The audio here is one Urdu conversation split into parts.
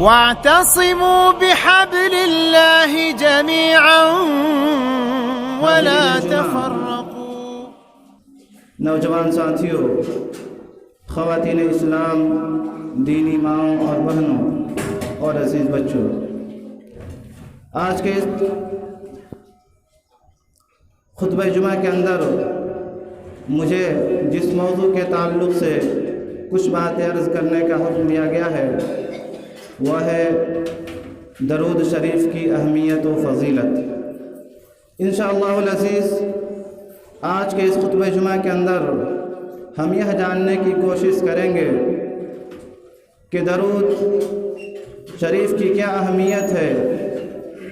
واعتصموا بحبل الله جميعا ولا تفرقوا۔ نوجوان ساتھیوں، خواتین اسلام، دینی ماؤں اور بہنوں اور عزیز بچوں، آج کے اس خطبہ جمعہ کے اندر مجھے جس موضوع کے تعلق سے کچھ باتیں عرض کرنے کا حکم دیا گیا ہے وہ ہے درود شریف کی اہمیت و فضیلت۔ انشاءاللہ العزیز آج کے اس خطبہ جمعہ کے اندر ہم یہ جاننے کی کوشش کریں گے کہ درود شریف کی کیا اہمیت ہے،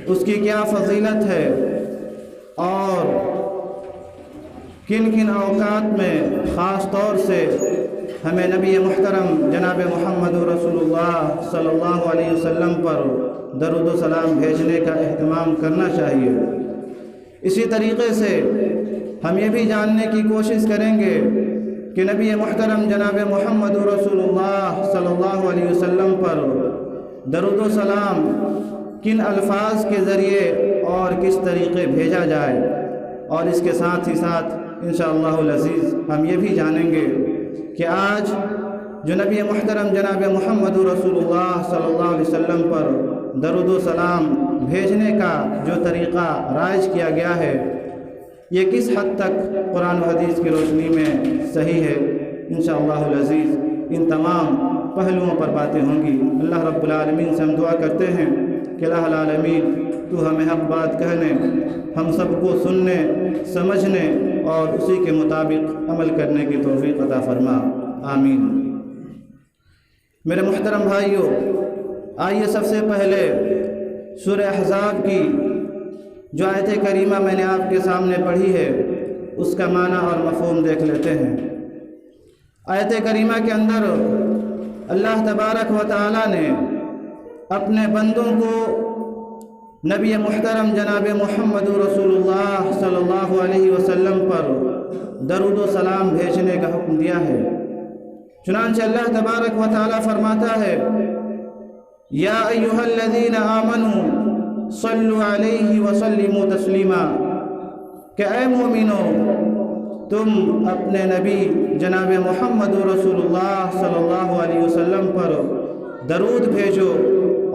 اس کی کیا فضیلت ہے، اور کن کن اوقات میں خاص طور سے ہمیں نبی محترم جناب محمد رسول اللہ صلی اللہ علیہ وسلم پر درود و سلام بھیجنے کا اہتمام کرنا چاہیے۔ اسی طریقے سے ہم یہ بھی جاننے کی کوشش کریں گے کہ نبی محترم جناب محمد رسول اللہ صلی اللہ علیہ وسلم پر درود و سلام کن الفاظ کے ذریعے اور کس طریقے بھیجا جائے، اور اس کے ساتھ ہی ساتھ انشاءاللہ العزیز ہم یہ بھی جانیں گے کہ آج جو نبی محترم جناب محمد رسول اللہ صلی اللہ علیہ وسلم پر درود و سلام بھیجنے کا جو طریقہ رائج کیا گیا ہے یہ کس حد تک قرآن و حدیث کی روشنی میں صحیح ہے۔ انشاءاللہ العزیز ان تمام پہلوؤں پر باتیں ہوں گی۔ اللہ رب العالمین سے ہم دعا کرتے ہیں کہ الہ العالمین تو ہمیں حق بات کہنے، ہم سب کو سننے، سمجھنے اور اسی کے مطابق عمل کرنے کی توفیق عطا فرما، آمین۔ میرے محترم بھائیوں، آئیے سب سے پہلے سورہ احزاب کی جو آیت کریمہ میں نے آپ کے سامنے پڑھی ہے اس کا معنی اور مفہوم دیکھ لیتے ہیں۔ آیت کریمہ کے اندر اللہ تبارک و تعالی نے اپنے بندوں کو نبی محترم جناب محمد رسول اللہ صلی اللہ علیہ وسلم پر درود و سلام بھیجنے کا حکم دیا ہے۔ چنانچہ اللہ تبارک و تعالی فرماتا ہے یا ایھا الذین آمنوا صلوا علیہ وسلموا تسلیما، کہ اے مومنو تم اپنے نبی جناب محمد رسول اللہ صلی اللہ علیہ وسلم پر درود بھیجو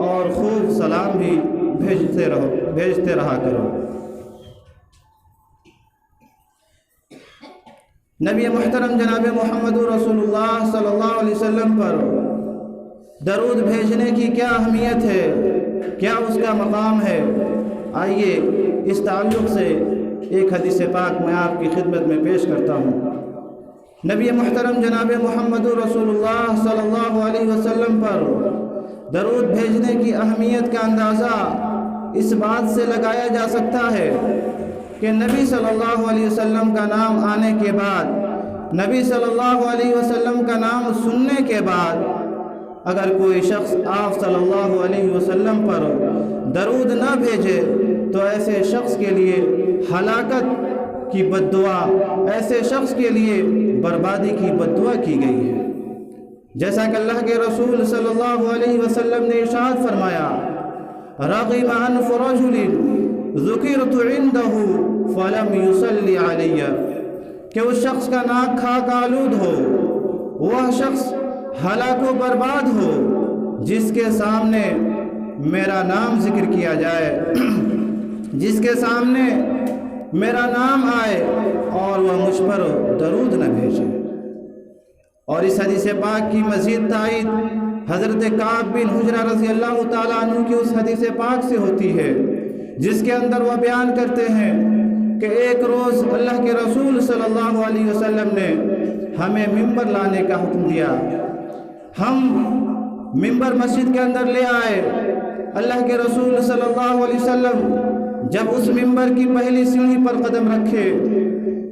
اور خوب سلام بھی بھیجتے رہا کرو۔ نبی محترم جناب محمد رسول اللہ صلی اللہ علیہ وسلم پر درود بھیجنے کی کیا اہمیت ہے، کیا اس کا مقام ہے، آئیے اس تعلق سے ایک حدیث پاک میں آپ کی خدمت میں پیش کرتا ہوں۔ نبی محترم جناب محمد رسول اللہ صلی اللہ علیہ وسلم پر درود بھیجنے کی اہمیت کا اندازہ اس بات سے لگایا جا سکتا ہے کہ نبی صلی اللہ علیہ وسلم کا نام آنے کے بعد، نبی صلی اللہ علیہ وسلم کا نام سننے کے بعد اگر کوئی شخص آپ صلی اللہ علیہ وسلم پر درود نہ بھیجے تو ایسے شخص کے لیے ہلاکت کی بد دعا، ایسے شخص کے لیے بربادی کی بد دعا کی گئی ہے۔ جیسا کہ اللہ کے رسول صلی اللہ علیہ وسلم نے ارشاد فرمایا رغم انف رجل ذکرت عنده فلم يصلي علی، کہ اس شخص کا ناک خاک آلود ہو، وہ شخص ہلاک و برباد ہو جس کے سامنے میرا نام ذکر کیا جائے، جس کے سامنے میرا نام آئے اور وہ مجھ پر درود نہ بھیجے۔ اور اس حدیث پاک کی مزید تائید حضرت کعب بن حجرہ رضی اللہ تعالیٰ عنہ کی اس حدیث پاک سے ہوتی ہے جس کے اندر وہ بیان کرتے ہیں کہ ایک روز اللہ کے رسول صلی اللہ علیہ وسلم نے ہمیں ممبر لانے کا حکم دیا۔ ہم ممبر مسجد کے اندر لے آئے۔ اللہ کے رسول صلی اللہ علیہ وسلم جب اس ممبر کی پہلی سیڑھی پر قدم رکھے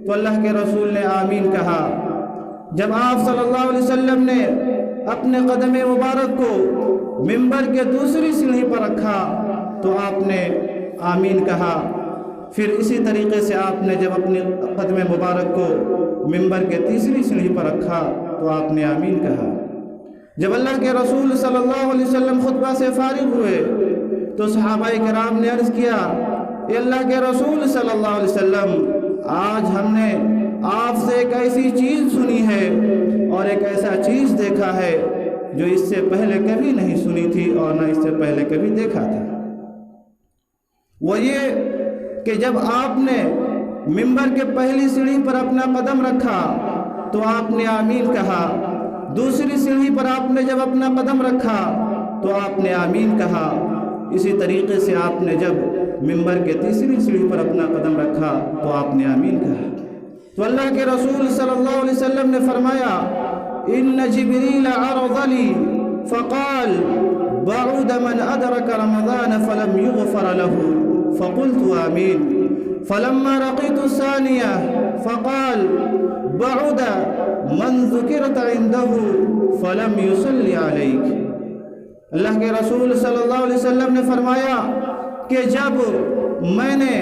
تو اللہ کے رسول نے آمین کہا۔ جب آپ صلی اللہ علیہ وسلم نے اپنے قدم مبارک کو ممبر کے دوسری سیڑھی پر رکھا تو آپ نے آمین کہا۔ پھر اسی طریقے سے آپ نے جب اپنے قدم مبارک کو ممبر کے تیسری سیڑھی پر رکھا تو آپ نے آمین کہا۔ جب اللہ کے رسول صلی اللہ علیہ وسلم خطبہ سے فارغ ہوئے تو صحابہ کرام نے عرض کیا، اے اللہ کے رسول صلی اللہ علیہ وسلم، آج ہم نے آپ سے ایک ایسی چیز سنی ہے اور ایک ایسا چیز دیکھا ہے جو اس سے پہلے کبھی نہیں سنی تھی اور نہ اس سے پہلے کبھی دیکھا تھا۔ وہ یہ کہ جب آپ نے منبر کے پہلی سیڑھی پر اپنا قدم رکھا تو آپ نے آمین کہا، دوسری سیڑھی پر آپ نے جب اپنا قدم رکھا تو آپ نے آمین کہا، اسی طریقے سے آپ نے جب منبر کے تیسری سیڑھی پر اپنا قدم رکھا تو آپ نے آمین کہا۔ تو اللہ کے رسول صلی اللہ علیہ وسلم نے فرمایا، ان جبریل عرض لی فقال بعد من ادرک رمضان فلم یغفر له فقلت آمین، فلما رقیت الثانیہ فقال بعد من ذکرت عنده فلم یصلی علیک۔ اللہ کے رسول صلی اللہ علیہ وسلم نے فرمایا کہ جب میں نے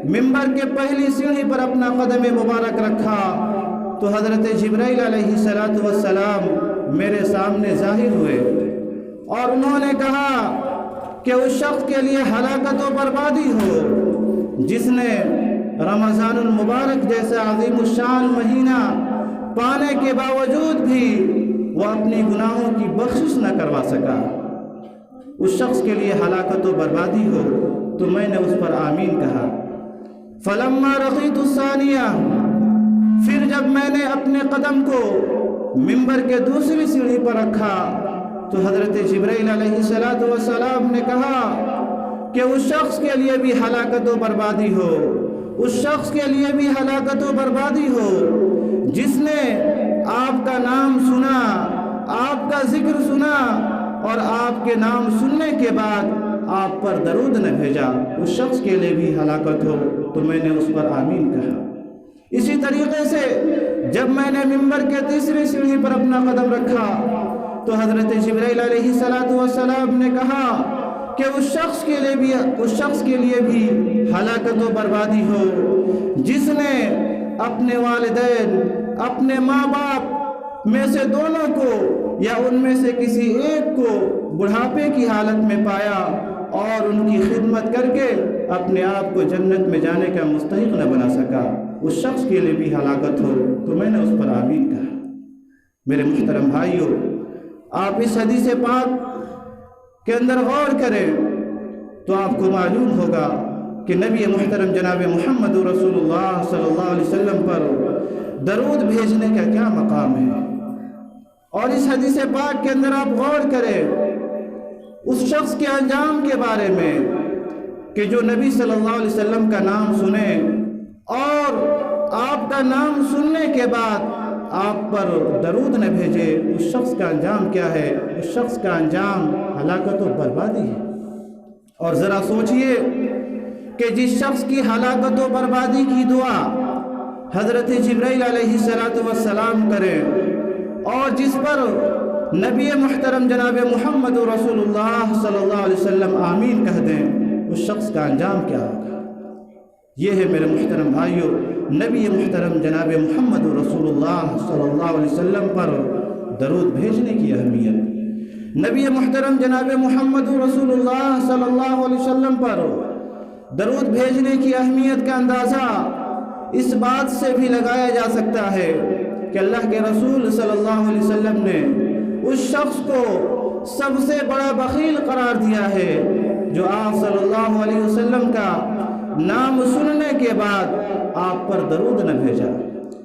منبر کے پہلی سیڑھی پر اپنا قدم مبارک رکھا تو حضرت جبرائیل علیہ السلام میرے سامنے ظاہر ہوئے اور انہوں نے کہا کہ اس شخص کے لیے ہلاکت و بربادی ہو جس نے رمضان المبارک جیسا عظیم الشان مہینہ پانے کے باوجود بھی وہ اپنی گناہوں کی بخشش نہ کروا سکا۔ اس شخص کے لیے ہلاکت و بربادی ہو۔ تو میں نے اس پر آمین کہا۔ فلما رقیت الثانیہ، پھر جب میں نے اپنے قدم کو منبر کے دوسری سیڑھی پر رکھا تو حضرت جبرائیل علیہ السلام نے کہا کہ اس شخص کے لیے بھی ہلاکت و بربادی ہو، اس شخص کے لیے بھی ہلاکت و بربادی ہو جس نے آپ کا نام سنا، آپ کا ذکر سنا اور آپ کے نام سننے کے بعد آپ پر درود نہ بھیجا، اس شخص کے لیے بھی ہلاکت ہو۔ تو میں نے اس پر آمین کہا۔ اسی طریقے سے جب میں نے منبر کے تیسری سیڑھی پر اپنا قدم رکھا تو حضرت جبرائیل علیہ السلام نے کہا کہ اس شخص کے لیے بھی ہلاکت و بربادی ہو جس نے اپنے والدین، اپنے ماں باپ میں سے دونوں کو یا ان میں سے کسی ایک کو بڑھاپے کی حالت میں پایا اور ان کی خدمت کر کے اپنے آپ کو جنت میں جانے کا مستحق نہ بنا سکا، اس شخص کے لیے بھی ہلاکت ہو۔ تو میں نے اس پر آمین کہا۔ میرے محترم بھائیوں، آپ اس حدیث پاک کے اندر غور کریں تو آپ کو معلوم ہوگا کہ نبی محترم جناب محمد رسول اللہ صلی اللہ علیہ وسلم پر درود بھیجنے کا کیا مقام ہے۔ اور اس حدیث پاک کے اندر آپ غور کریں اس شخص کے انجام کے بارے میں کہ جو نبی صلی اللہ علیہ وسلم کا نام سنے اور آپ کا نام سننے کے بعد آپ پر درود نہ بھیجے، اس شخص کا انجام کیا ہے؟ اس شخص کا انجام ہلاکت و بربادی ہے۔ اور ذرا سوچئے کہ جس شخص کی ہلاکت و بربادی کی دعا حضرت جبرائیل علیہ السلام کریں اور جس پر نبی محترم جناب محمد رسول اللہ صلی اللہ علیہ وسلم آمین کہہ دیں، اس شخص کا انجام کیا ہوگا؟ یہ ہے میرے محترم بھائیوں نبی محترم جناب محمد رسول اللہ صلی اللہ علیہ وسلم پر درود بھیجنے کی اہمیت۔ نبی محترم جناب محمد رسول اللہ صلی اللہ علیہ وسلم پر درود بھیجنے کی اہمیت کا اندازہ اس بات سے بھی لگایا جا سکتا ہے کہ اللہ کے رسول صلی اللہ علیہ وسلم نے اس شخص کو سب سے بڑا بخیل قرار دیا ہے جو آپ صلی اللہ علیہ وسلم کا نام سننے کے بعد آپ پر درود نہ بھیجا۔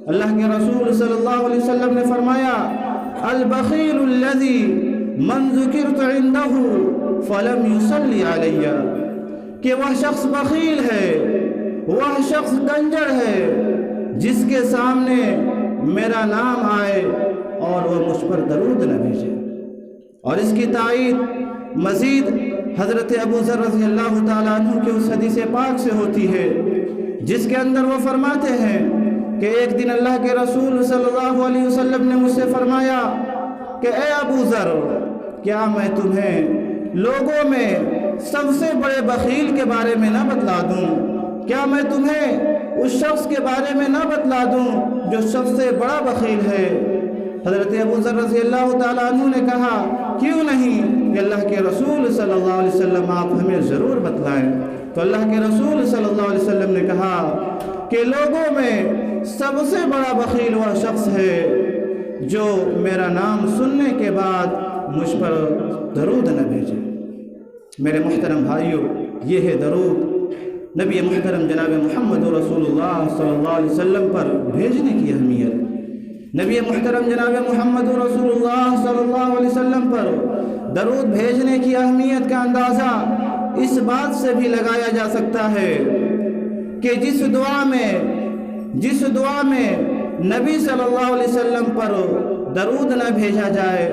اللہ کے رسول صلی اللہ علیہ وسلم نے فرمایا، البخیل الذی من ذکرت عنده فلم یصلی علی، کہ وہ شخص بخیل ہے، وہ شخص کنجر ہے جس کے سامنے میرا نام آئے اور وہ مجھ پر درود نہ بھیجے۔ اور اس کی تائید مزید حضرت ابو ذر رضی اللہ تعالیٰ عنہ کے اس حدیث پاک سے ہوتی ہے جس کے اندر وہ فرماتے ہیں کہ ایک دن اللہ کے رسول صلی اللہ علیہ وسلم نے مجھ سے فرمایا کہ اے ابو ذر، کیا میں تمہیں لوگوں میں سب سے بڑے بخیل کے بارے میں نہ بتلا دوں؟ کیا میں تمہیں اس شخص کے بارے میں نہ بتلا دوں جو سب سے بڑا بخیل ہے؟ حضرت ابو ذر رضی اللہ تعالیٰ عنہ نے کہا کیوں نہیں کہ اللہ کے رسول صلی اللہ علیہ وسلم آپ ہمیں ضرور بتلائیں۔ تو اللہ کے رسول صلی اللہ علیہ وسلم نے کہا کہ لوگوں میں سب سے بڑا بخیل وہ شخص ہے جو میرا نام سننے کے بعد مجھ پر درود نہ بھیجے۔ میرے محترم بھائیوں، یہ ہے درود، نبی محترم جناب محمد رسول اللہ صلی اللہ علیہ وسلم پر بھیجنے کی اہمیت۔ نبی محترم جناب محمد رسول اللہ صلی اللہ علیہ وسلم پر درود بھیجنے کی اہمیت کا اندازہ اس بات سے بھی لگایا جا سکتا ہے کہ جس دعا میں نبی صلی اللہ علیہ وسلم پر درود نہ بھیجا جائے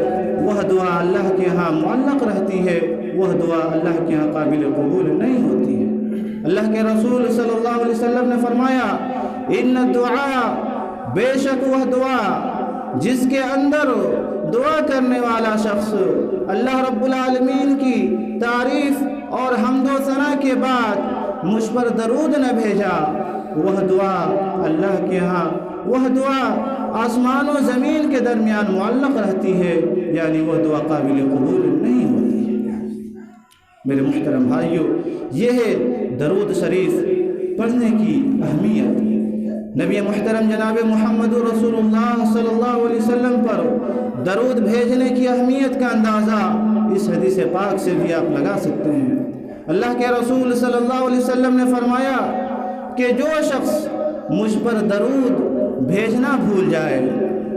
وہ دعا اللہ کے ہاں معلق رہتی ہے، وہ دعا اللہ کے ہاں قابل قبول نہیں ہوتی ہے۔ اللہ کے رسول صلی اللہ علیہ وسلم نے فرمایا ان الدعاء، بے شک وہ دعا جس کے اندر دعا کرنے والا شخص اللہ رب العالمین کی تعریف اور حمد و ثنا کے بعد مجھ پر درود نہ بھیجا، وہ دعا اللہ کے ہاں، وہ دعا آسمان و زمین کے درمیان معلق رہتی ہے، یعنی وہ دعا قابل قبول نہیں ہوتی ہے۔ میرے محترم بھائیوں، یہ ہے درود شریف پڑھنے کی اہمیت۔ نبی محترم جناب محمد رسول اللہ صلی اللہ علیہ وسلم پر درود بھیجنے کی اہمیت کا اندازہ اس حدیث پاک سے بھی آپ لگا سکتے ہیں۔ اللہ کے رسول صلی اللہ علیہ وسلم نے فرمایا کہ جو شخص مجھ پر درود بھیجنا بھول جائے،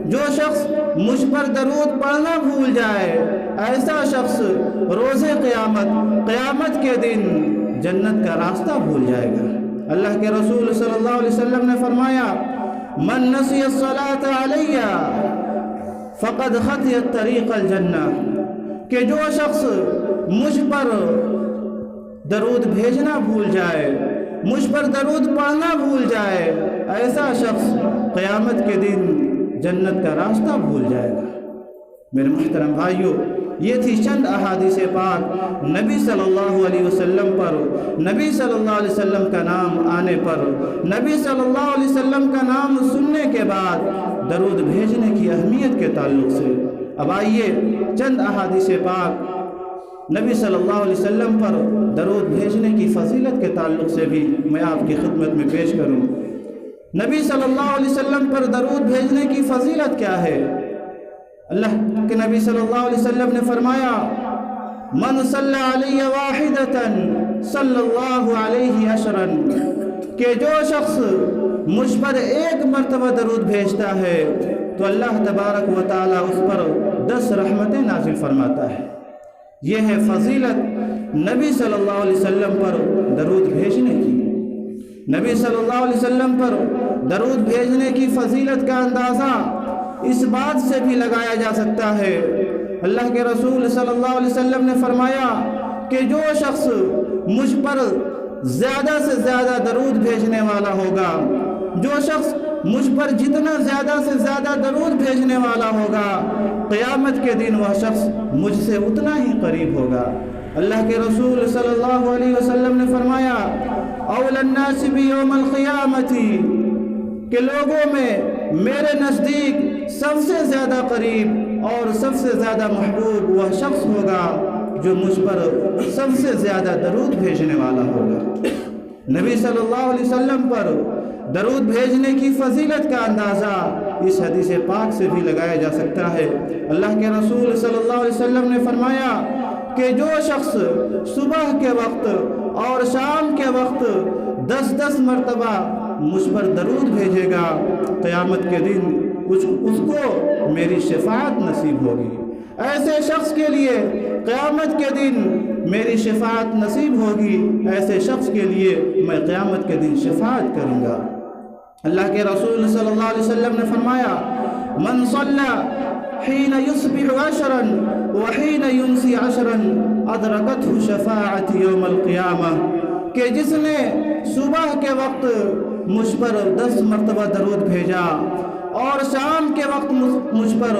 جو شخص مجھ پر درود پڑھنا بھول جائے، ایسا شخص روز قیامت کے دن جنت کا راستہ بھول جائے گا۔ اللہ کے رسول صلی اللہ علیہ وسلم نے فرمایا من نسی الصلاۃ علی فقد خطی طریق الجنہ، کہ جو شخص مجھ پر درود بھیجنا بھول جائے، مجھ پر درود پڑھنا بھول جائے، ایسا شخص قیامت کے دن جنت کا راستہ بھول جائے گا۔ میرے محترم بھائیوں، یہ تھی چند احادیث پاک نبی صلی اللہ علیہ وسلم پر، نبی صلی اللہ علیہ وسلم کا نام آنے پر، نبی صلی اللہ علیہ وسلم کا نام سننے کے بعد درود بھیجنے کی اہمیت کے تعلق سے۔ اب آئیے چند احادیث پاک نبی صلی اللہ علیہ وسلم پر درود بھیجنے کی فضیلت کے تعلق سے بھی میں آپ کی خدمت میں پیش کروں۔ نبی صلی اللہ علیہ وسلم پر درود بھیجنے کی فضیلت کیا ہے؟ اللہ کے نبی صلی اللہ علیہ وسلم نے فرمایا من صلی علی واحدۃ صلی اللہ علیہ عشرا، کہ جو شخص مجھ پر ایک مرتبہ درود بھیجتا ہے تو اللہ تبارک و تعالیٰ اس پر 10 رحمتیں نازل فرماتا ہے۔ یہ ہے فضیلت نبی صلی اللہ علیہ وسلم پر درود بھیجنے کی۔ نبی صلی اللہ علیہ وسلم پر درود بھیجنے کی فضیلت کا اندازہ اس بات سے بھی لگایا جا سکتا ہے، اللہ کے رسول صلی اللہ علیہ وسلم نے فرمایا کہ جو شخص مجھ پر زیادہ سے زیادہ درود بھیجنے والا ہوگا، جو شخص مجھ پر جتنا زیادہ سے زیادہ درود بھیجنے والا ہوگا، قیامت کے دن وہ شخص مجھ سے اتنا ہی قریب ہوگا۔ اللہ کے رسول صلی اللہ علیہ وسلم نے فرمایا اول الناس بیوم القیامت، کہ لوگوں میں میرے نزدیک سب سے زیادہ قریب اور سب سے زیادہ محبوب وہ شخص ہوگا جو مجھ پر سب سے زیادہ درود بھیجنے والا ہوگا۔ نبی صلی اللہ علیہ وسلم پر درود بھیجنے کی فضیلت کا اندازہ اس حدیث پاک سے بھی لگایا جا سکتا ہے۔ اللہ کے رسول صلی اللہ علیہ وسلم نے فرمایا کہ جو شخص صبح کے وقت اور شام کے وقت 10 مرتبہ مجھ پر درود بھیجے گا، قیامت کے دن اس کو میری شفاعت نصیب ہوگی۔ ایسے شخص کے لیے قیامت کے دن میری شفاعت نصیب ہوگی، ایسے شخص کے لیے میں قیامت کے دن شفاعت کروں گا۔ اللہ کے رسول صلی اللہ علیہ وسلم نے فرمایا من صلی حین یصبح عشرا وحین یمسی عشرا ادرکتہ شفاعت یوم القیامہ، کہ جس نے صبح کے وقت مجھ پر 10 مرتبہ درود بھیجا اور شام کے وقت مجھ پر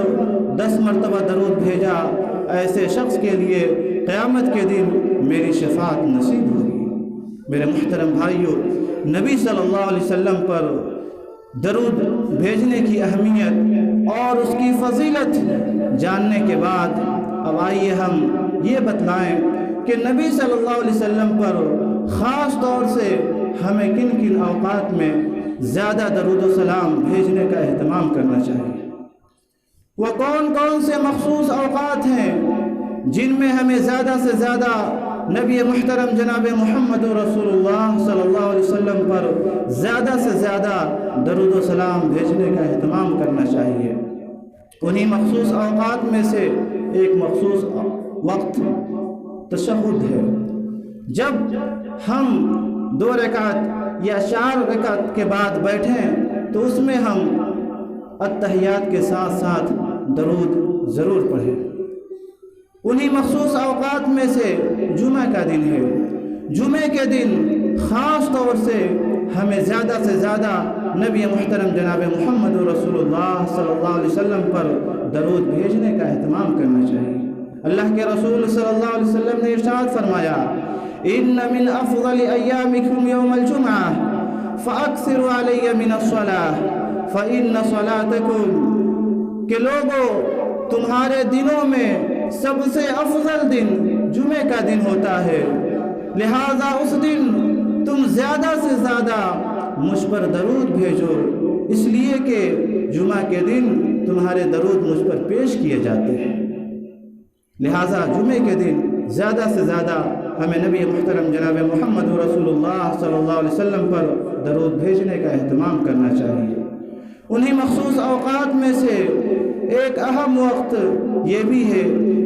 10 مرتبہ درود بھیجا، ایسے شخص کے لیے قیامت کے دن میری شفاعت نصیب ہوگی۔ میرے محترم بھائیوں، نبی صلی اللہ علیہ وسلم پر درود بھیجنے کی اہمیت اور اس کی فضیلت جاننے کے بعد اب آئیے ہم یہ بتلائیں کہ نبی صلی اللہ علیہ وسلم پر خاص طور سے ہمیں کن کن اوقات میں زیادہ درود و سلام بھیجنے کا اہتمام کرنا چاہیے۔ وہ کون کون سے مخصوص اوقات ہیں جن میں ہمیں زیادہ سے زیادہ نبی محترم جناب محمد رسول اللہ صلی اللہ علیہ وسلم پر زیادہ سے زیادہ درود و سلام بھیجنے کا اہتمام کرنا چاہیے۔ انہی مخصوص اوقات میں سے ایک مخصوص وقت تشہد ہے۔ جب ہم 2 رکعت یا 4 رکعت کے بعد بیٹھیں تو اس میں ہم التحیات کے ساتھ ساتھ درود ضرور پڑھیں۔ انہی مخصوص اوقات میں سے جمعہ کا دن ہے۔ جمعہ کے دن خاص طور سے ہمیں زیادہ سے زیادہ نبی محترم جناب محمد رسول اللہ صلی اللہ علیہ وسلم پر درود بھیجنے کا اہتمام کرنا چاہیے۔ اللہ کے رسول صلی اللہ علیہ وسلم نے ارشاد فرمایا، ان من افضل ایامکم یوم الجمعہ فاکثروا علی من الصلاۃ فإن صلاتکم، کہ لوگوں تمہارے دنوں میں سب سے افضل دن جمعہ کا دن ہوتا ہے، لہذا اس دن تم زیادہ سے زیادہ مجھ پر درود بھیجو، اس لیے کہ جمعہ کے دن تمہارے درود مجھ پر پیش کیے جاتے ہیں۔ لہذا جمعہ کے دن زیادہ سے زیادہ ہمیں نبی محترم جناب محمد رسول اللہ صلی اللہ علیہ وسلم پر درود بھیجنے کا اہتمام کرنا چاہیے۔ انہی مخصوص اوقات میں سے ایک اہم وقت یہ بھی ہے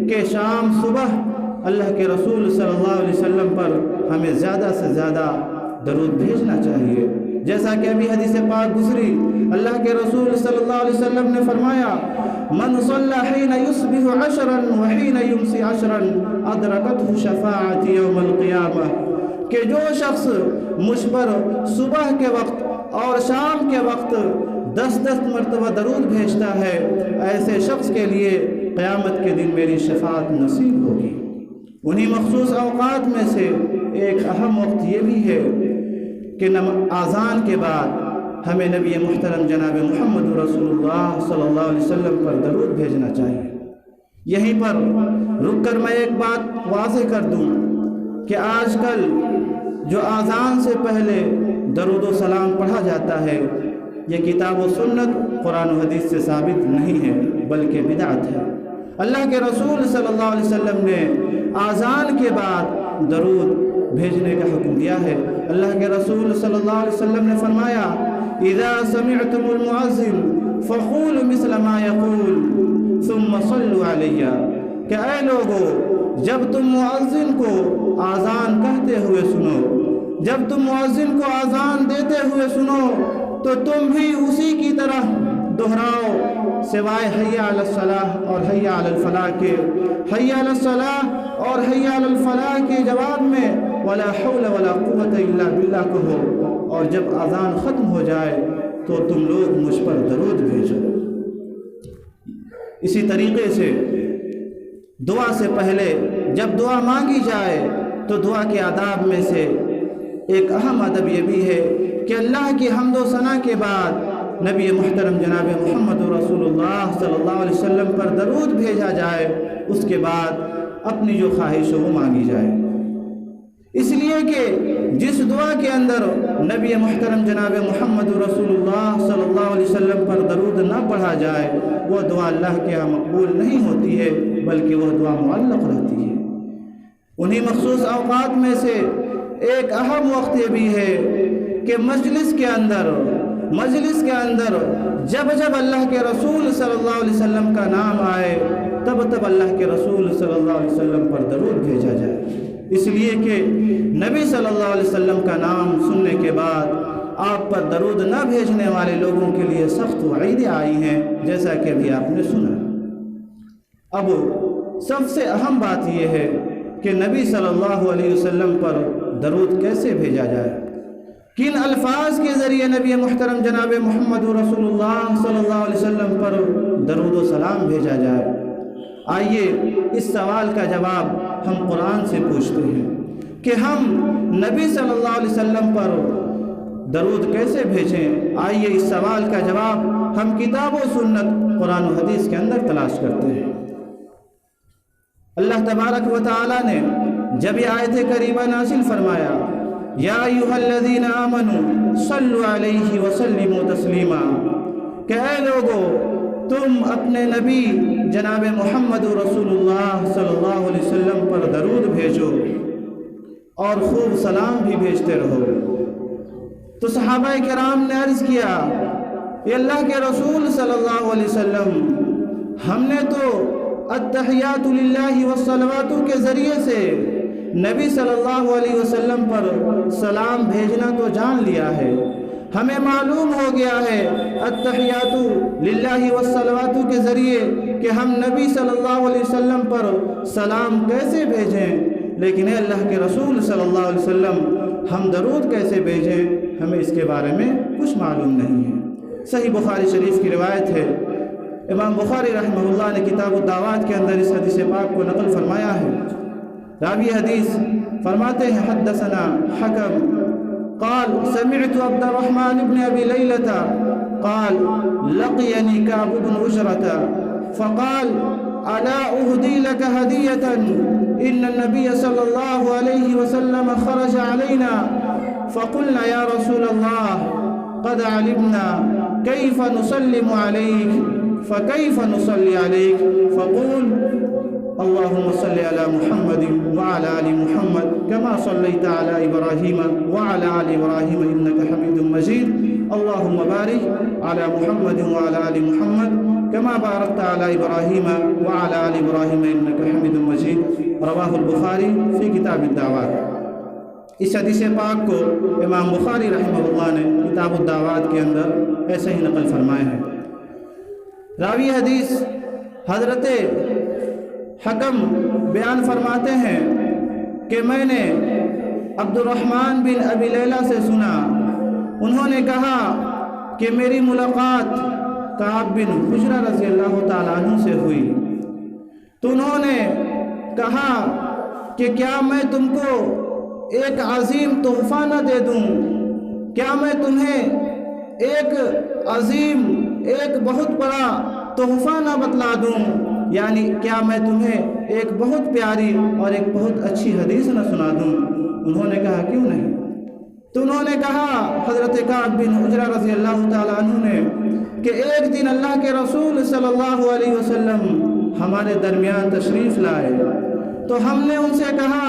کہ شام صبح اللہ کے رسول صلی اللہ علیہ وسلم پر ہمیں زیادہ سے زیادہ درود بھیجنا چاہیے۔ جیسا کہ ابھی حدیث پاک گزری، اللہ کے رسول صلی اللہ علیہ وسلم نے فرمایا، من صلی حین یصبح 10 وحین یمسی 10 ادرکتہ شفاعتی یوم القیامہ، کہ جو شخص مجھ پر صبح کے وقت اور شام کے وقت 10 مرتبہ درود بھیجتا ہے، ایسے شخص کے لیے قیامت کے دن میری شفاعت نصیب ہوگی۔ انہی مخصوص اوقات میں سے ایک اہم وقت یہ بھی ہے کہ اذان کے بعد ہمیں نبی محترم جناب محمد رسول اللہ صلی اللہ علیہ وسلم پر درود بھیجنا چاہیے۔ یہیں پر رک کر میں ایک بات واضح کر دوں کہ آج کل جو اذان سے پہلے درود و سلام پڑھا جاتا ہے، یہ کتاب و سنت قرآن و حدیث سے ثابت نہیں ہے بلکہ بدعت ہے۔ اللہ کے رسول صلی اللہ علیہ وسلم نے اذان کے بعد درود بھیجنے کا حکم دیا ہے۔ اللہ کے رسول صلی اللہ علیہ وسلم نے فرمایا، اذا سمعتم المؤذن فقولوا مثل ما يقول ثم صلوا علی، کہ اے لوگو جب تم مؤذن کو اذان کہتے ہوئے سنو، جب تم مؤذن کو اذان دیتے ہوئے سنو تو تم بھی اسی کی طرح دہراؤ، سوائے حی علی الصلاح اور حی علی الفلاح کے۔ حی علی الصلاح اور حی علی الفلاح کے جواب میں ولا حول ولا قوت الا باللہ کہو، اور جب اذان ختم ہو جائے تو تم لوگ مجھ پر درود بھیجو۔ اسی طریقے سے دعا سے پہلے جب دعا مانگی جائے تو دعا کے آداب میں سے ایک اہم ادب یہ بھی ہے کہ اللہ کی حمد و ثنا کے بعد نبی محترم جناب محمد رسول اللہ صلی اللہ علیہ وسلم پر درود بھیجا جائے، اس کے بعد اپنی جو خواہش ہو وہ مانگی جائے، اس لیے کہ جس دعا کے اندر نبی محترم جناب محمد رسول اللہ صلی اللہ علیہ وسلم پر درود نہ پڑھا جائے وہ دعا اللہ کے ہاں مقبول نہیں ہوتی ہے بلکہ وہ دعا معلق رہتی ہے۔ انہی مخصوص اوقات میں سے ایک اہم وقت یہ بھی ہے کہ مجلس کے اندر جب اللہ کے رسول صلی اللہ علیہ وسلم کا نام آئے تب اللہ کے رسول صلی اللہ علیہ وسلم پر درود بھیجا جائے، اس لیے کہ نبی صلی اللہ علیہ وسلم کا نام سننے کے بعد آپ پر درود نہ بھیجنے والے لوگوں کے لیے سخت وعیدیں آئی ہیں، جیسا کہ ابھی آپ نے سنا۔ اب سب سے اہم بات یہ ہے کہ نبی صلی اللہ علیہ وسلم پر درود کیسے بھیجا جائے، کن الفاظ کے ذریعے نبی محترم جناب محمد رسول اللہ صلی اللہ علیہ وسلم پر درود و سلام بھیجا جائے۔ آئیے اس سوال کا جواب ہم قرآن سے پوچھتے ہیں کہ ہم نبی صلی اللہ علیہ وسلم پر درود کیسے بھیجیں۔ آئیے اس سوال کا جواب ہم کتاب و سنت قرآن و حدیث کے اندر تلاش کرتے ہیں۔ اللہ تبارک و تعالیٰ نے جب یہ آیت کریمہ نازل فرمایا یا ایھا الذین آمنوا صلوا علیہ وسلموا تسلیما، کہ اے لوگو تم اپنے نبی جناب محمد رسول اللہ صلی اللہ علیہ وسلم پر درود بھیجو اور خوب سلام بھی بھیجتے رہو۔ تو صحابہ کرام نے عرض کیا کہ اللہ کے رسول صلی اللہ علیہ وسلم، ہم نے تو التحیات للہ والصلوات کے ذریعے سے نبی صلی اللہ علیہ وسلم پر سلام بھیجنا تو جان لیا ہے، ہمیں معلوم ہو گیا ہے التحیات للہ والصلوات کے ذریعے کہ ہم نبی صلی اللہ علیہ وسلم پر سلام کیسے بھیجیں، لیکن اے اللہ کے رسول صلی اللہ علیہ وسلم ہم درود کیسے بھیجیں، ہمیں اس کے بارے میں کچھ معلوم نہیں ہے۔ صحیح بخاری شریف کی روایت ہے، امام بخاری رحمہ اللہ نے کتاب الدعوات کے اندر اس حدیث پاک کو نقل فرمایا ہے۔ راوی حدیث فرماتے ہیں حدثنا حکم قال سمعت عبد الرحمن بن ابی لیلۃ قال لقيني كعب بن عجرة فقال الا اهدي لك هدية ان النبي صلى الله عليه وسلم خرج علينا فقلنا يا رسول الله قد علمنا كيف نسلم عليك فكيف نصلي عليك فقول اللهم صل على محمد وعلى آل محمد كما صليت على إبراهيم وعلى آل إبراهيم إنك حميد مجيد اللهم بارك على محمد وعلى آل محمد كما باركت على إبراهيم وعلى آل إبراهيم إنك حميد مجيد رواه البخاري في كتاب الدعوات۔ اس حدیث پاک کو امام بخاری رحمہ اللہ نے کتاب الدعوات کے اندر ایسے ہی نقل فرمائے ہیں۔ راوی حدیث حضرت حکم بیان فرماتے ہیں کہ میں نے عبد الرحمن بن ابی لیلہ سے سنا، انہوں نے کہا کہ میری ملاقات کعب بن عجرہ رضی اللہ تعالیٰ عنہ سے ہوئی، تو انہوں نے کہا کہ کیا میں تم کو ایک عظیم تحفہ نہ دے دوں، کیا میں تمہیں ایک عظیم ایک بہت بڑا تحفہ نہ بتلا دوں، یعنی کیا میں تمہیں ایک بہت پیاری اور ایک بہت اچھی حدیث نہ سنا دوں؟ انہوں نے کہا کیوں نہیں؟ تو انہوں نے کہا حضرت کعب بن عجرہ رضی اللہ تعالیٰ عنہ نے کہ ایک دن اللہ کے رسول صلی اللہ علیہ وسلم ہمارے درمیان تشریف لائے، تو ہم نے ان سے کہا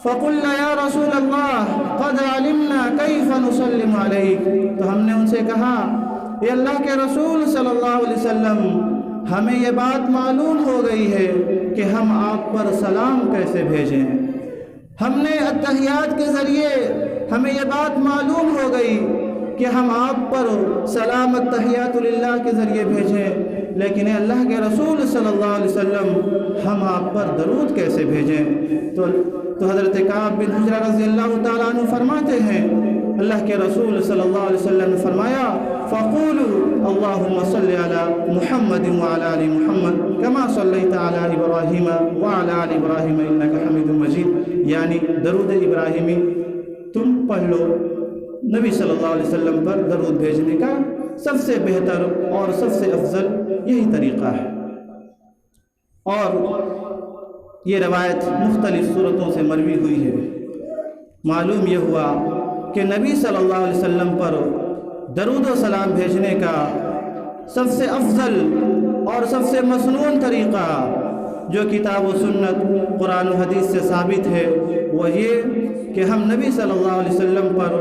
فَقُلْنَا يَا رَسُولَ اللَّهِ قَدْ عَلِمْنَا كَيْفَ نُسَلِّمُ عَلَيْكَ، تو ہم نے ان سے کہا اے اللہ کے رسول صلی اللہ علیہ وسلم ہمیں یہ بات معلوم ہو گئی ہے کہ ہم آپ پر سلام کیسے بھیجیں، ہم نے التحیات کے ذریعے ہمیں یہ بات معلوم ہو گئی کہ ہم آپ پر سلام التحیات للہ کے ذریعے بھیجیں، لیکن اللہ کے رسول صلی اللہ علیہ وسلم ہم آپ پر درود کیسے بھیجیں؟ تو حضرت کعب بن عجرہ رضی اللہ تعالیٰ عنہ فرماتے ہیں اللہ کے رسول صلی اللہ علیہ وسلم نے فرمایا فَقُولُوا اللَّهُمَّ صَلِّ عَلَى مُحَمَّدٍ وَعَلَى آلِ مُحَمَّدٍ كَمَا صَلَّيْتَ عَلَى إِبْرَاهِيمَ وَعَلَى آلِ إِبْرَاهِيمَ إِنَّكَ حَمِيدٌ مَجِيدٌ، یعنی درود ابراہیمی تم پڑھ لو۔ نبی صلی اللہ علیہ وسلم پر درود بھیجنے کا سب سے بہتر اور سب سے افضل یہی طریقہ ہے۔ اور یہ روایت مختلف صورتوں سے مروی ہوئی ہے۔ معلوم یہ ہوا کہ نبی صلی اللہ علیہ وسلم پر درود و سلام بھیجنے کا سب سے افضل اور سب سے مسنون طریقہ جو کتاب و سنت قرآن و حدیث سے ثابت ہے وہ یہ کہ ہم نبی صلی اللہ علیہ وسلم پر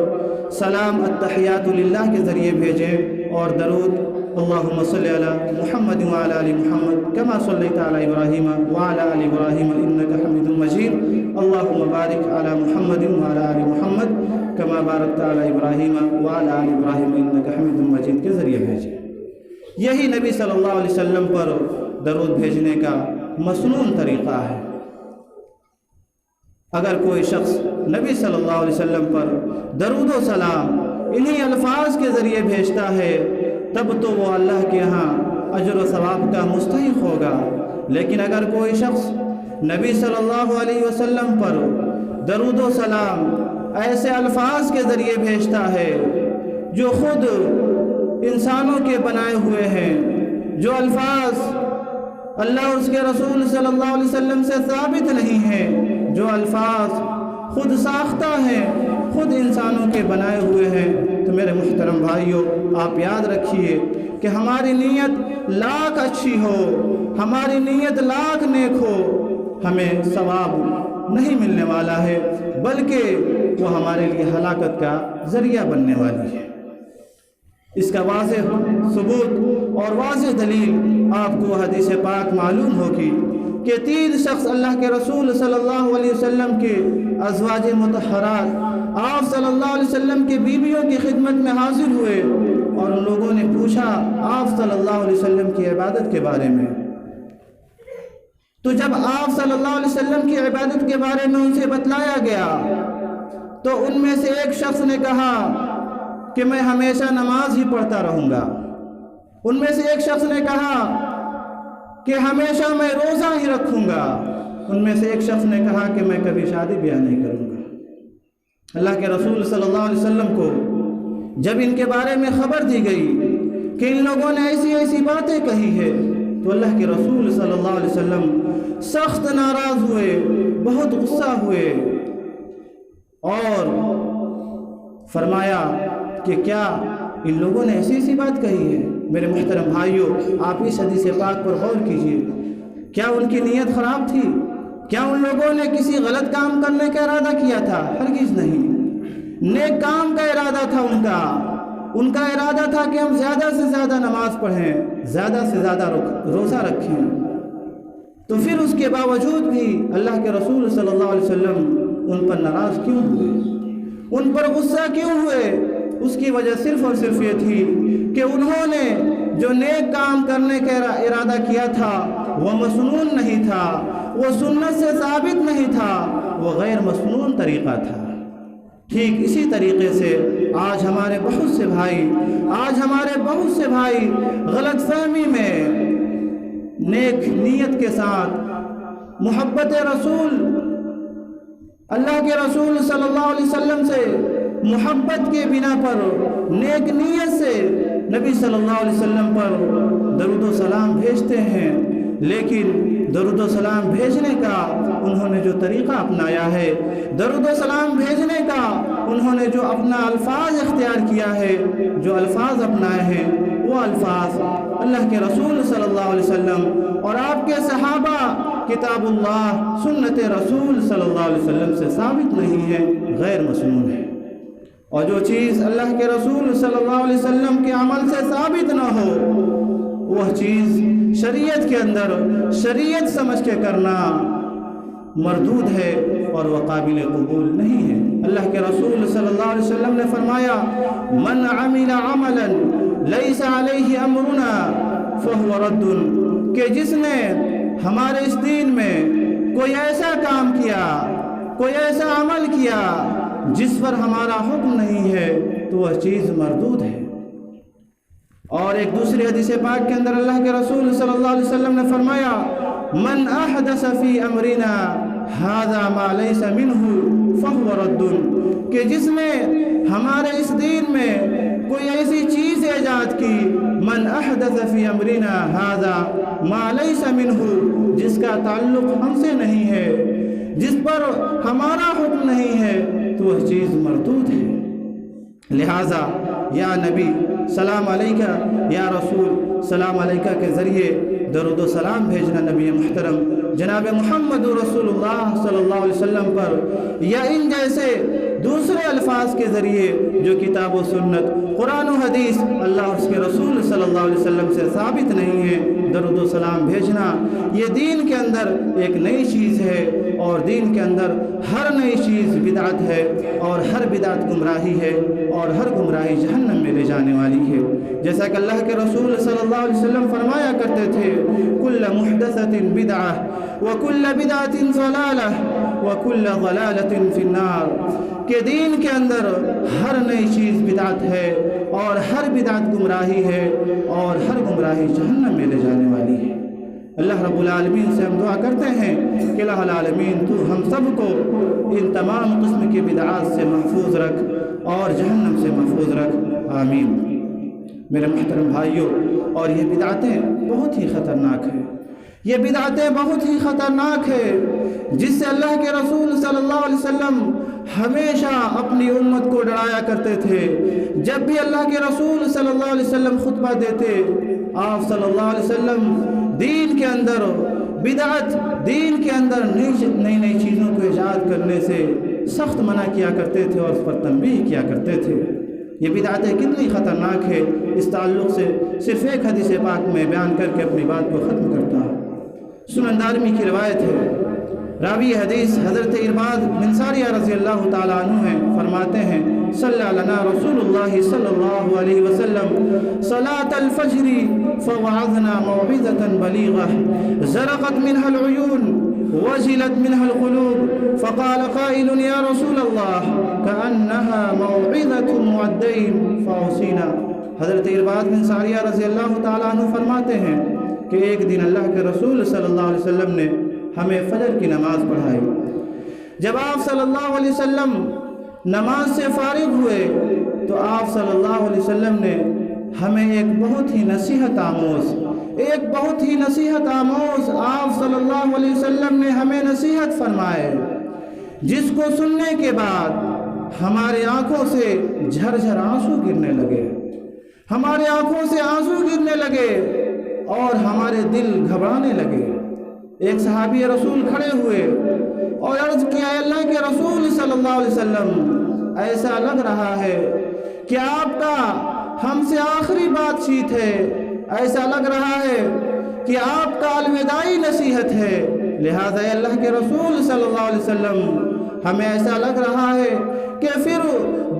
سلام التحیات للہ کے ذریعے بھیجیں اور درود اللہم صلی علی محمد وعلی آل محمد کما صلیت علی ابراہیم وعلی آل ابراہیم انک حمید مجید اللہم بارک علی محمد وعلی آل محمد کما بارکت علی ابراہیم وعلی آل ابراہیم انک حمید مجید کے ذریعے بھیجیں۔ یہی نبی صلی اللہ علیہ وسلم پر درود بھیجنے کا مسنون طریقہ ہے۔ اگر کوئی شخص نبی صلی اللہ علیہ وسلم پر درود و سلام انہی الفاظ کے ذریعے بھیجتا ہے تب تو وہ اللہ کے ہاں اجر و ثواب کا مستحق ہوگا، لیکن اگر کوئی شخص نبی صلی اللہ علیہ وسلم پر درود و سلام ایسے الفاظ کے ذریعے بھیجتا ہے جو خود انسانوں کے بنائے ہوئے ہیں، جو الفاظ اللہ اور اس کے رسول صلی اللہ علیہ وسلم سے ثابت نہیں ہیں، جو الفاظ خود ساختہ ہیں، خود انسانوں کے بنائے ہوئے ہیں، تو میرے محترم بھائیوں، آپ یاد رکھیے کہ ہماری نیت لاکھ اچھی ہو، ہماری نیت لاکھ نیک ہو، ہمیں ثواب نہیں ملنے والا ہے، بلکہ وہ ہمارے لیے ہلاکت کا ذریعہ بننے والی ہے۔ اس کا واضح ثبوت اور واضح دلیل آپ کو حدیث پاک معلوم ہوگی کہ 3 شخص اللہ کے رسول صلی اللہ علیہ وسلم کے ازواج مطہرات، آپ صلی اللہ علیہ وسلم کے بیویوں کی خدمت میں حاضر ہوئے اور ان لوگوں نے پوچھا آپ صلی اللہ علیہ وسلم کی عبادت کے بارے میں۔ تو جب آپ صلی اللہ علیہ وسلم کی عبادت کے بارے میں ان سے بتلایا گیا تو ان میں سے ایک شخص نے کہا کہ میں ہمیشہ نماز ہی پڑھتا رہوں گا۔ ان میں سے ایک شخص نے کہا کہ ہمیشہ میں روزہ ہی رکھوں گا۔ ان میں سے ایک شخص نے کہا کہ میں کبھی شادی بیاہ نہیں کروں گا۔ اللہ کے رسول صلی اللہ علیہ وسلم کو جب ان کے بارے میں خبر دی گئی کہ ان لوگوں نے ایسی ایسی باتیں کہی ہے تو اللہ کے رسول صلی اللہ علیہ وسلم سخت ناراض ہوئے، بہت غصہ ہوئے اور فرمایا کہ کیا ان لوگوں نے ایسی ایسی بات کہی ہے؟ میرے محترم بھائیوں، آپ اس حدیث پاک پر غور کیجئے، کیا ان کی نیت خراب تھی؟ کیا ان لوگوں نے کسی غلط کام کرنے کا ارادہ کیا تھا؟ ہرگز نہیں، نیک کام کا ارادہ تھا ان کا ارادہ تھا کہ ہم زیادہ سے زیادہ نماز پڑھیں، زیادہ سے زیادہ روزہ رکھیں۔ تو پھر اس کے باوجود بھی اللہ کے رسول صلی اللہ علیہ وسلم ان پر ناراض کیوں ہوئے، ان پر غصہ کیوں ہوئے؟ اس کی وجہ صرف اور صرف یہ تھی کہ انہوں نے جو نیک کام کرنے کا ارادہ کیا تھا وہ مسنون نہیں تھا، وہ سنت سے ثابت نہیں تھا، وہ غیر مسنون طریقہ تھا۔ ٹھیک اسی طریقے سے آج ہمارے بہت سے بھائی غلط فہمی میں نیک نیت کے ساتھ محبت رسول، اللہ کے رسول صلی اللہ علیہ وسلم سے محبت کے بنا پر نیک نیت سے نبی صلی اللہ علیہ وسلم پر درود و سلام بھیجتے ہیں، لیکن درود و سلام بھیجنے کا انہوں نے جو طریقہ اپنایا ہے، درود و سلام بھیجنے کا انہوں نے جو اپنا الفاظ اختیار کیا ہے، جو الفاظ اپنائے ہیں، وہ الفاظ اللہ کے رسول صلی اللہ علیہ وسلم اور آپ کے صحابہ، کتاب اللہ، سنت رسول صلی اللہ علیہ وسلم سے ثابت نہیں ہے، غیر مسنون ہے۔ اور جو چیز اللہ کے رسول صلی اللہ علیہ وسلم کے عمل سے ثابت نہ ہو، وہ چیز شریعت کے اندر شریعت سمجھ کے کرنا مردود ہے اور وہ قابل قبول نہیں ہے۔ اللہ کے رسول صلی اللہ علیہ وسلم نے فرمایا من عمل عملا لیس علیہ امرنا فہو رد، کہ جس نے ہمارے اس دین میں کوئی ایسا کام کیا، کوئی ایسا عمل کیا جس پر ہمارا حکم نہیں ہے تو وہ چیز مردود ہے۔ اور ایک دوسری حدیث پاک کے اندر اللہ کے رسول صلی اللہ علیہ وسلم نے فرمایا من احدث فی امرنا ھذا ما لیس منہ فہو رد، کہ جس نے ہمارے اس دین میں کوئی ایسی چیز ایجاد کی، من احدث فی امرنا ھذا ما لیس منہ، جس کا تعلق ہم سے نہیں ہے، جس پر ہمارا حکم نہیں ہے، تو وہ چیز مردود ہے۔ لہٰذا یا نبی سلام علیکہ، یا رسول سلام علیکہ کے ذریعے درود و سلام بھیجنا نبی محترم جناب محمد رسول اللہ صلی اللہ علیہ وسلم پر، یا ان جیسے دوسرے الفاظ کے ذریعے جو کتاب و سنت، قرآن و حدیث، اللہ اور اس کے رسول صلی اللہ علیہ وسلم سے ثابت نہیں ہے، درود و سلام بھیجنا یہ دین کے اندر ایک نئی چیز ہے، اور دین کے اندر ہر نئی چیز بدعت ہے، اور ہر بدعت گمراہی ہے، اور ہر گمراہی جہنم میں لے جانے والی ہے۔ جیسا کہ اللہ کے رسول صلی اللہ علیہ وسلم فرمایا کرتے تھے کل محدثۃ بدعہ وکل بدعۃ ضلالہ وکل ضلالۃ فی النار، کہ دین کے اندر ہر نئی چیز بدعت ہے، اور ہر بدعت گمراہی ہے، اور ہر گمراہی جہنم میں لے جانے والی ہے۔ اللہ رب العالمین سے ہم دعا کرتے ہیں کہ الہ العالمین تو ہم سب کو ان تمام قسم کی بدعات سے محفوظ رکھ اور جہنم سے محفوظ رکھ، آمین۔ میرے محترم بھائیوں، اور یہ بدعتیں بہت ہی خطرناک ہیں، یہ بدعتیں بہت ہی خطرناک ہے، جس سے اللہ کے رسول صلی اللہ علیہ وسلم ہمیشہ اپنی امت کو ڈرایا کرتے تھے۔ جب بھی اللہ کے رسول صلی اللہ علیہ وسلم خطبہ دیتے، آپ صلی اللہ علیہ وسلم دین کے اندر بدعت، دین کے اندر نئی نئی چیزوں کو ایجاد کرنے سے سخت منع کیا کرتے تھے اور اس پر تنبیہ کیا کرتے تھے۔ یہ بدعتیں کتنی خطرناک ہے، اس تعلق سے صرف ایک حدیث پاک میں بیان کر کے اپنی بات کو ختم کرتا ہوں۔ سنن دارمی کی روایت ہے، راوی حدیث حضرت ارباد بن ساریہ رضی اللہ تعالیٰ عنہ ہیں، فرماتے ہیں صلی لنا رسول اللہ صلی اللہ علیہ وسلم صلاة الفجر فوعظنا موعظة بلیغة زرقت منها العیون وجلت منها القلوب فقال قائل یا رسول اللہ كأنها موعظة مودع فأوصینا۔ حضرت ارباد بن ساریہ رضی اللہ تعالیٰ عنہ فرماتے ہیں کہ ایک دن اللہ کے رسول صلی اللہ علیہ وسلم نے ہمیں فجر کی نماز پڑھائی۔ جب آپ صلی اللہ علیہ وسلم نماز سے فارغ ہوئے تو آپ صلی اللہ علیہ وسلم نے ہمیں ایک بہت ہی نصیحت آموز آپ صلی اللہ علیہ وسلم نے ہمیں نصیحت فرمائے، جس کو سننے کے بعد ہمارے آنکھوں سے جھرجھر آنسو گرنے لگے، ہمارے آنکھوں سے آنسو گرنے لگے اور ہمارے دل گھبرانے لگے۔ ایک صحابی رسول کھڑے ہوئے اور عرض کیا، اللہ کے رسول صلی اللہ علیہ وسلم ایسا لگ رہا ہے کہ آپ کا ہم سے آخری بات چیت ہے، ایسا لگ رہا ہے کہ آپ کا الوداعی نصیحت ہے، لہذا اللہ کے رسول صلی اللہ علیہ وسلم ہمیں ایسا لگ رہا ہے کہ پھر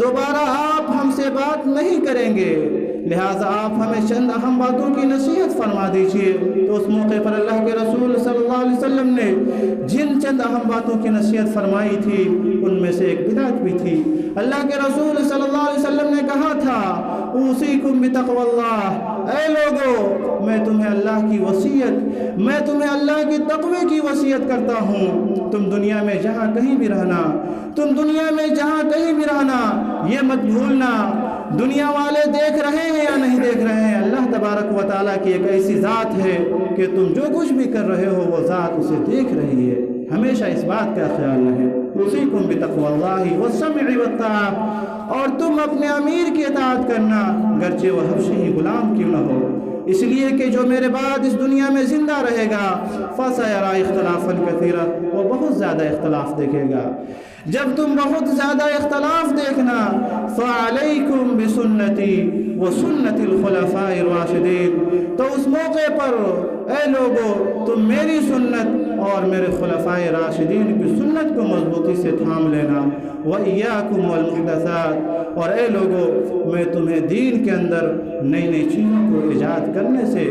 دوبارہ آپ ہم سے بات نہیں کریں گے، لہٰذا آپ ہمیں چند اہم باتوں کی نصیحت فرما دیجئے۔ تو اس موقع پر اللہ کے رسول صلی اللہ علیہ وسلم نے جن چند اہم باتوں کی نصیحت فرمائی تھی ان میں سے ایک بدعت بھی تھی۔ اللہ کے رسول صلی اللہ علیہ وسلم نے کہا تھا، اوصیکم بتقوی اللہ، اے لوگو میں تمہیں اللہ کی وصیت، میں تمہیں اللہ کی تقوی کی وصیت کرتا ہوں۔ تم دنیا میں جہاں کہیں بھی رہنا، تم دنیا میں جہاں کہیں بھی رہنا، یہ مت بھولنا دنیا والے دیکھ رہے ہیں یا نہیں دیکھ رہے ہیں، اللہ تبارک و تعالیٰ کی ایک ایسی ذات ہے کہ تم جو کچھ بھی کر رہے ہو وہ ذات اسے دیکھ رہی ہے۔ ہمیشہ اس بات کا خیال رہے، اوصیکم بتقوی اللہ والسمع والطاعۃ، اور تم اپنے امیر کی اطاعت کرنا گرچہ وہ حبشی غلام کیوں نہ ہو، اس لیے کہ جو میرے بعد اس دنیا میں زندہ رہے گا فَسَيَرَىٰ اخْتِلَافًا كَثِيرًا، وہ بہت زیادہ اختلاف دیکھے گا۔ جب تم بہت زیادہ اختلاف دیکھنا، فَعَلَيْكُمْ بِسُنَّتِي وَسُنَّتِ الْخُلَفَاءِ الرَّاشِدِينَ، تو اس موقع پر اے لوگو تم میری سنت اور میرے خلفائے راشدین کی سنت کو مضبوطی سے تھام لینا۔ وَإِيَّاكُمْ وَالْمُحْدَثَاتِ، اور اے لوگو میں تمہیں دین کے اندر نئی نئی چیزوں کو ایجاد کرنے سے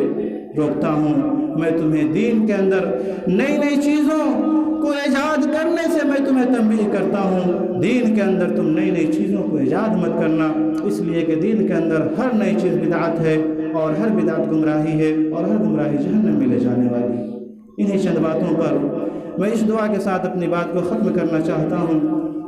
روکتا ہوں، میں تمہیں دین کے اندر نئی نئی چیزوں کو ایجاد کرنے سے میں تمہیں تنبیہ کرتا ہوں۔ دین کے اندر تم نئی نئی چیزوں کو ایجاد مت کرنا، اس لیے کہ دین کے اندر ہر نئی چیز بدعت ہے اور ہر بدعت گمراہی ہے اور ہر گمراہی جہنم میں لے جانے والی۔ انہی چند باتوں پر میں اس دعا کے ساتھ اپنی بات کو ختم کرنا چاہتا ہوں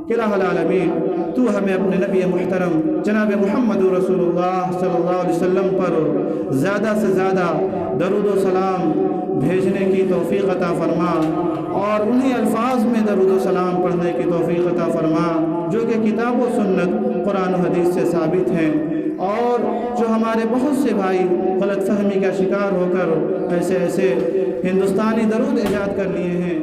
کہ الہ العالمین تو ہمیں اپنے نبی محترم جناب محمد رسول اللہ صلی اللہ علیہ وسلم پر زیادہ سے زیادہ درود و سلام بھیجنے کی توفیق عطا فرما، اور انہی الفاظ میں درود و سلام پڑھنے کی توفیق عطا فرما جو کہ کتاب و سنت قرآن و حدیث سے ثابت ہیں، اور جو ہمارے بہت سے بھائی غلط فہمی کا شکار ہو کر ایسے ہندوستانی درود ایجاد کر لیے ہیں